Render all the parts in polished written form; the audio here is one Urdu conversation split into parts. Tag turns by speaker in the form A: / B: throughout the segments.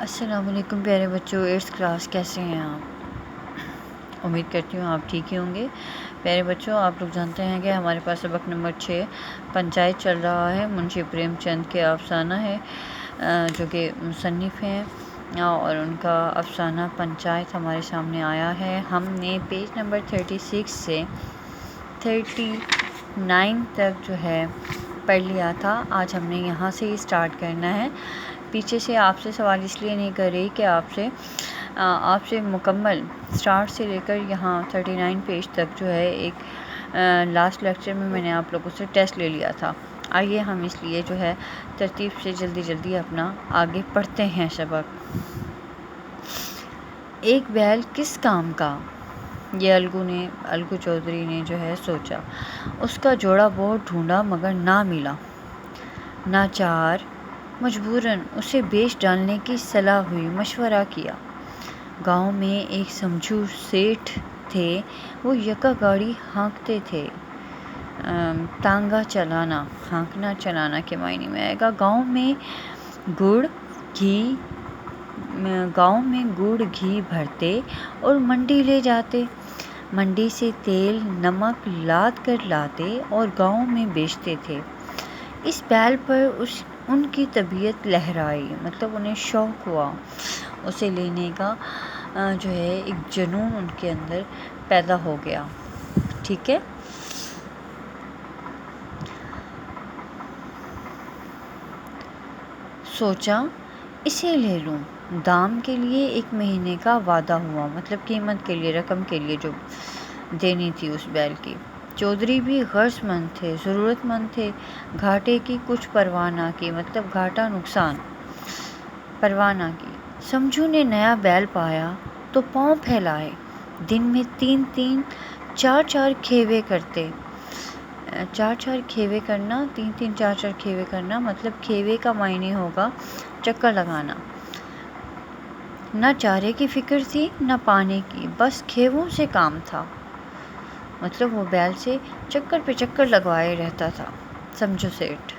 A: السلام علیکم پیارے بچوں، 8th کلاس کیسے ہیں آپ؟ امید کرتی ہوں آپ ٹھیک ہی ہوں گے۔ پیارے بچوں، آپ لوگ جانتے ہیں کہ ہمارے پاس سبق نمبر 6 پنچایت چل رہا ہے۔ منشی پریم چند کے افسانہ ہے جو کہ مصنف ہیں، اور ان کا افسانہ پنچایت ہمارے سامنے آیا ہے۔ ہم نے پیج نمبر 36 سے 39 تک جو ہے پڑھ لیا تھا۔ آج ہم نے یہاں سے ہی اسٹارٹ کرنا ہے۔ پیچھے سے آپ سے سوال اس لیے نہیں کر رہی کہ آپ سے مکمل اسٹارٹ سے لے کر یہاں 39 پیج تک جو ہے ایک لاسٹ لیکچر میں نے آپ لوگوں سے ٹیسٹ لے لیا تھا۔ آئیے ہم اس لیے جو ہے ترتیب سے جلدی اپنا آگے پڑھتے ہیں سبق۔ ایک بیل کس کام کا، یہ الگو چودھری نے جو ہے سوچا۔ اس کا جوڑا بہت ڈھونڈا مگر نہ ملا۔ ناچار مجبوراً اسے بیچ ڈالنے کی صلاح ہوئی۔ مشورہ کیا۔ گاؤں میں ایک سمجھو سیٹھ تھے، وہ یکا گاڑی ہانکتے تھے۔ ٹانگا چلانا، ہانکنا چلانا کے معنی میں آئے گا۔ گاؤں میں گڑ گھی بھرتے اور منڈی لے جاتے۔ منڈی سے تیل نمک لاد کر لاتے اور گاؤں میں بیچتے تھے۔ اس بیل پر ان کی طبیعت لہرائی، مطلب انہیں شوق ہوا، اسے لینے کا جو ہے ایک جنون ان کے اندر پیدا ہو گیا۔ ٹھیک ہے، سوچا اسے لے لوں۔ دام کے لیے 1 مہینے کا وعدہ ہوا، مطلب قیمت کے لیے، رقم کے لیے جو دینی تھی اس بیل کی۔ چودھری بھی غرض مند تھے، ضرورت مند تھے۔ گھاٹے کی کچھ پرواہ نہ کی، مطلب گھاٹا نقصان پرواہ نہ کی۔ سمجھو نے نیا بیل پایا تو پاؤں پھیلائے۔ دن میں 3-3 4-4 کھیوے کرتے۔ 4-4 کھیوے کرنا، 3-3 4-4 کھیوے کرنا، مطلب کھیوے کا معنی ہوگا چکر لگانا۔ نہ چارے کی فکر تھی نہ پانی کی، بس کھیووں سے کام تھا، مطلب وہ بیل سے چکر پہ چکر لگوائے رہتا تھا۔ سمجھو سیٹھ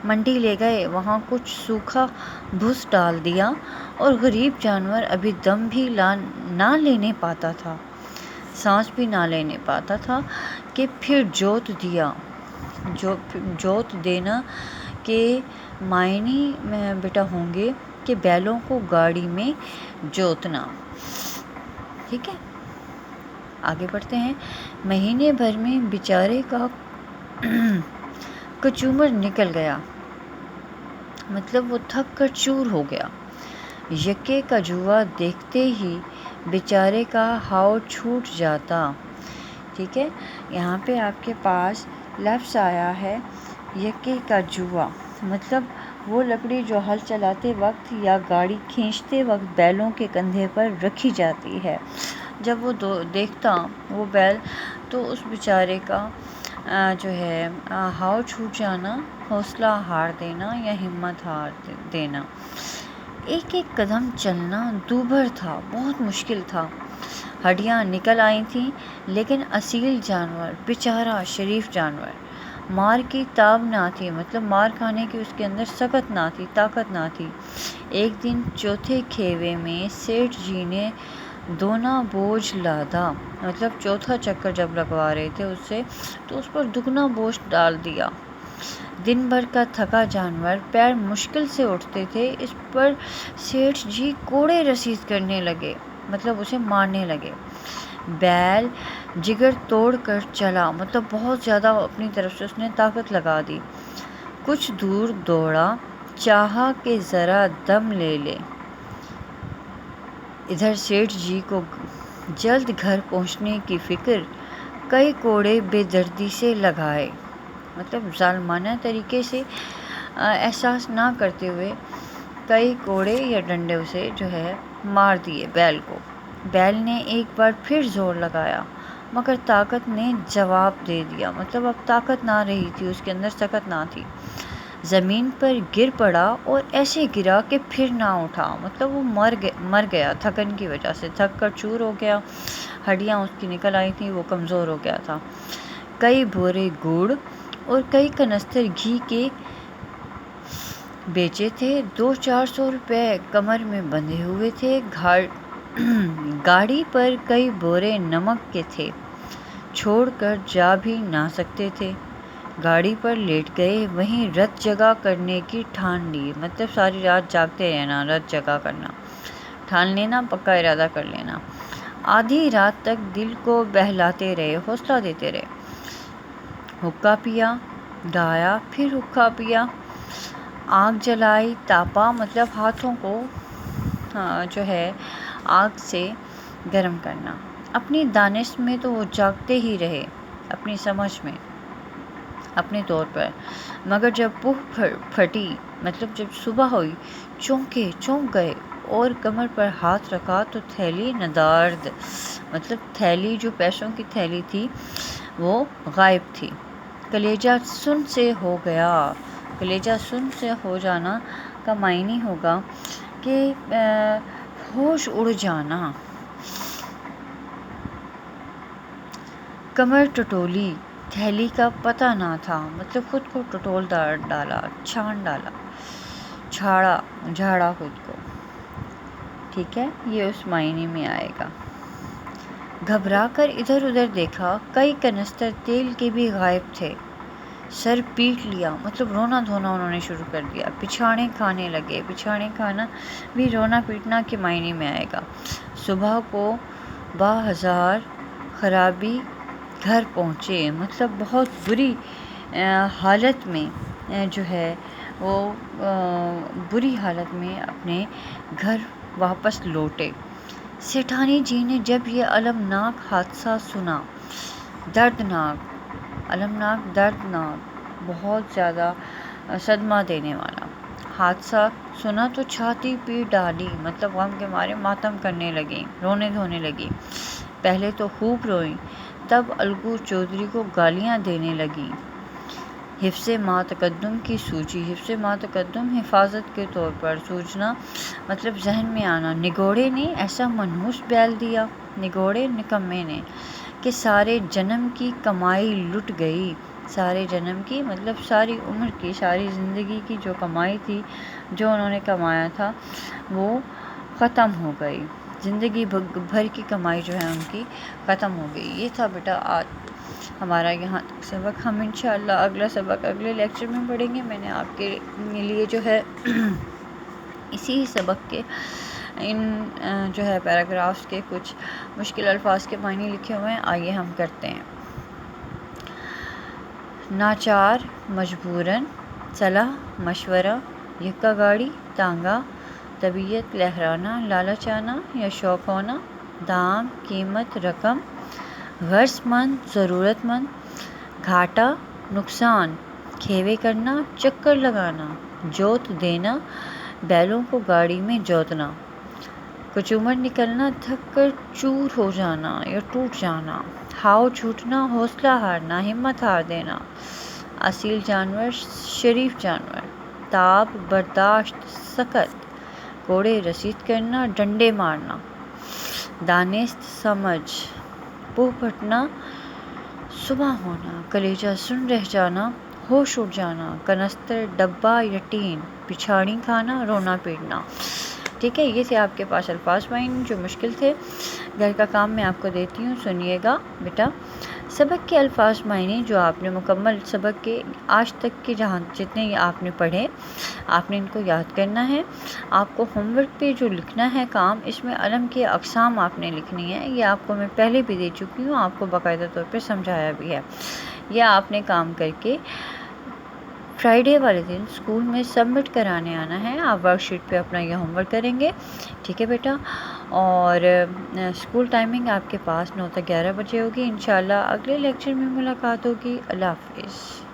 A: منڈی لے گئے، وہاں کچھ سوکھا بھس ڈال دیا، اور غریب جانور ابھی دم بھی نہ لینے پاتا تھا، سانس بھی نہ لینے پاتا تھا کہ پھر جوت دیا۔ جوت دینا کے معنی میں بیٹا ہوں گے کہ بیلوں کو گاڑی میں جوتنا۔ ٹھیک ہے، آگے بڑھتے ہیں۔ مہینے بھر میں بیچارے کا کچومر نکل گیا، مطلب وہ تھک کر چور ہو گیا۔ یکے کا جوا دیکھتے ہی بیچارے کا ہاؤ چھوٹ جاتا۔ ٹھیک ہے، یہاں پہ آپ کے پاس لفظ آیا ہے یکے کا جوا، مطلب وہ لکڑی جو ہل چلاتے وقت یا گاڑی کھینچتے وقت بیلوں کے کندھے پر رکھی جاتی ہے۔ جب وہ دیکھتا وہ بیل تو اس بیچارے کا جو ہے ہاؤ چھوٹ جانا، حوصلہ ہار دینا یا ہمت ہار دینا۔ ایک قدم چلنا دوبھر تھا، بہت مشکل تھا۔ ہڈیاں نکل آئی تھیں، لیکن اصیل جانور، بیچارہ شریف جانور، مار کی تاب نہ تھی، مطلب مار کھانے کی اس کے اندر سکت نہ تھی، طاقت نہ تھی۔ ایک دن چوتھے کھیوے میں سیٹھ جی نے دونا بوجھ لادا، مطلب چوتھا چکر جب لگوا رہے تھے اس سے، تو اس پر دگنا بوجھ ڈال دیا۔ دن بھر کا تھکا جانور پیر مشکل سے اٹھتے تھے، اس پر سیٹھ جی کوڑے رسید کرنے لگے، مطلب اسے مارنے لگے۔ بیل جگر توڑ کر چلا، مطلب بہت زیادہ اپنی طرف سے اس نے طاقت لگا دی۔ کچھ دور دوڑا، چاہا کہ ذرا دم لے لے۔ ادھر سیٹھ جی کو جلد گھر پہنچنے کی فکر، کئی کوڑے بے دردی سے لگائے، مطلب ظالمانہ طریقے سے احساس نہ کرتے ہوئے کئی کوڑے یا ڈنڈے سے جو ہے مار دیے بیل کو۔ بیل نے ایک بار پھر زور لگایا، مگر طاقت نے جواب دے دیا، مطلب اب طاقت نہ رہی تھی اس کے اندر، طاقت نہ تھی۔ زمین پر گر پڑا اور ایسے گرا کہ پھر نہ اٹھا، مطلب وہ مر گیا تھکن کی وجہ سے، تھک کر چور ہو گیا، ہڈیاں اس کی نکل آئی تھیں، وہ کمزور ہو گیا تھا۔ کئی بورے گڑ اور کئی کنستر گھی کے بیچے تھے 200-400 روپے کمر میں بندھے ہوئے تھے، گاڑی پر کئی بورے نمک کے تھے، چھوڑ کر جا بھی نہ سکتے تھے، گاڑی پر لیٹ گئے، وہیں رت جگہ کرنے کی ٹھان لی، مطلب ساری رات جاگتے رہنا، رت جگہ کرنا، ٹھان لینا، پکا ارادہ کر لینا، آدھی رات تک دل کو بہلاتے رہے، حوصلہ دیتے رہے، حقہ پیا، ڈایا، پھر حقہ پیا، آگ جلائی، تاپا، مطلب ہاتھوں کو جو ہے آگ سے گرم کرنا، اپنی دانش میں تو وہ جاگتے ہی رہے، اپنی سمجھ میں، اپنے طور پر، مگر جب بوہ پھٹی، مطلب جب صبح ہوئی، چونک گئے اور کمر پر ہاتھ رکھا تو تھیلی ندارد، مطلب تھیلی جو پیسوں کی تھیلی تھی وہ غائب تھی، کلیجہ سن سے ہو گیا، کلیجہ سن سے ہو جانا کا معنی ہوگا کہ ہوش اڑ جانا، کمر ٹٹولی، تھیلی کا پتہ نہ تھا، مطلب خود کو ٹٹول ڈالا، جھاڑا خود کو، ٹھیک ہے، یہ اس معنی میں آئے گا، گھبرا کر ادھر ادھر دیکھا، کئی کنستر تیل کے بھی غائب تھے، سر پیٹ لیا، مطلب رونا دھونا انہوں نے شروع کر دیا، پچھاڑیں کھانے لگے، پچھاڑیں کھانا بھی رونا پیٹنا کے معنی میں آئے گا، صبح کو با1000 خرابی گھر پہنچے، مطلب بہت بری حالت میں جو ہے وہ بری حالت میں اپنے گھر واپس لوٹے، سیٹھانی جی نے جب یہ المناک حادثہ سنا، دردناک، بہت زیادہ صدمہ دینے والا حادثہ سنا تو چھاتی پیٹ ڈالی، مطلب غم کے مارے ماتم کرنے لگیں، رونے دھونے لگیں، پہلے تو خوب روئیں، تب الگو چودھری کو گالیاں دینے لگیں، حفظ ما تقدم کی سوچی، حفظ ما تقدم حفاظت کے طور پر، سوچنا مطلب ذہن میں آنا، نگوڑے نے ایسا منحوس بیل دیا، نگوڑے نکمے نے، کہ سارے جنم کی کمائی لٹ گئی، سارے جنم کی مطلب ساری عمر کی، ساری زندگی کی جو کمائی تھی، جو انہوں نے کمایا تھا وہ ختم ہو گئی، زندگی بھر کی کمائی جو ہے ان کی ختم ہو گئی۔ یہ تھا بیٹا آج ہمارا یہاں تک سبق، ہم انشاءاللہ اگلا سبق اگلے لیکچر میں پڑھیں گے۔ میں نے آپ کے لیے جو ہے اسی سبق کے ان جو ہے پیراگرافس کے کچھ مشکل الفاظ کے معنی لکھے ہوئے ہیں، آئیے ہم کرتے ہیں۔ ناچار، مجبوراً، صلاح مشورہ، یکا گاڑی، تانگا، طبیعت لہرانا، لالچانا یا شوق ہونا، دام، قیمت، رقم، غرض مند، ضرورت مند، گھاٹا، نقصان، کھیوے کرنا، چکر لگانا، جوت دینا، بیلوں کو گاڑی میں جوتنا، کچومر نکلنا، تھک کر چور ہو جانا یا ٹوٹ جانا، ہاؤ چھوٹنا، حوصلہ ہارنا، ہمت ہار دینا، اصیل جانور، شریف جانور، تاب، برداشت، سکت، کوڑے رسید کرنا، ڈنڈے مارنا، دانست، سمجھ، بوہ پھٹنا، صبح ہونا، کلیجہ سن رہ جانا، ہوش اڑ جانا، کنستر، ڈبہ یا ٹین، پچھاڑی کھانا، رونا پیٹنا، ٹھیک ہے، یہ تھے آپ کے پاس الفاظ معنی جو مشکل تھے۔ گھر کا کام میں آپ کو دیتی ہوں، سنیے گا بیٹا۔ سبق کے الفاظ معنی جو آپ نے مکمل سبق کے آج تک کے جتنے آپ نے پڑھے، آپ نے ان کو یاد کرنا ہے۔ آپ کو ہوم ورک پہ جو لکھنا ہے کام، اس میں علم کے اقسام آپ نے لکھنی ہے، یہ آپ کو میں پہلے بھی دے چکی ہوں، آپ کو باقاعدہ طور پہ سمجھایا بھی ہے، یہ آپ نے کام کر کے فرائیڈے والے دن اسکول میں سبمٹ کرانے آنا ہے۔ آپ ورک شیٹ پہ اپنا یہ ہوم ورک کریں گے، ٹھیک ہے بیٹا، اور اسکول ٹائمنگ آپ کے پاس 9 سے 11 بجے ہوگی۔ انشاءاللہ اگلے لیکچر میں ملاقات ہوگی۔ اللہ حافظ۔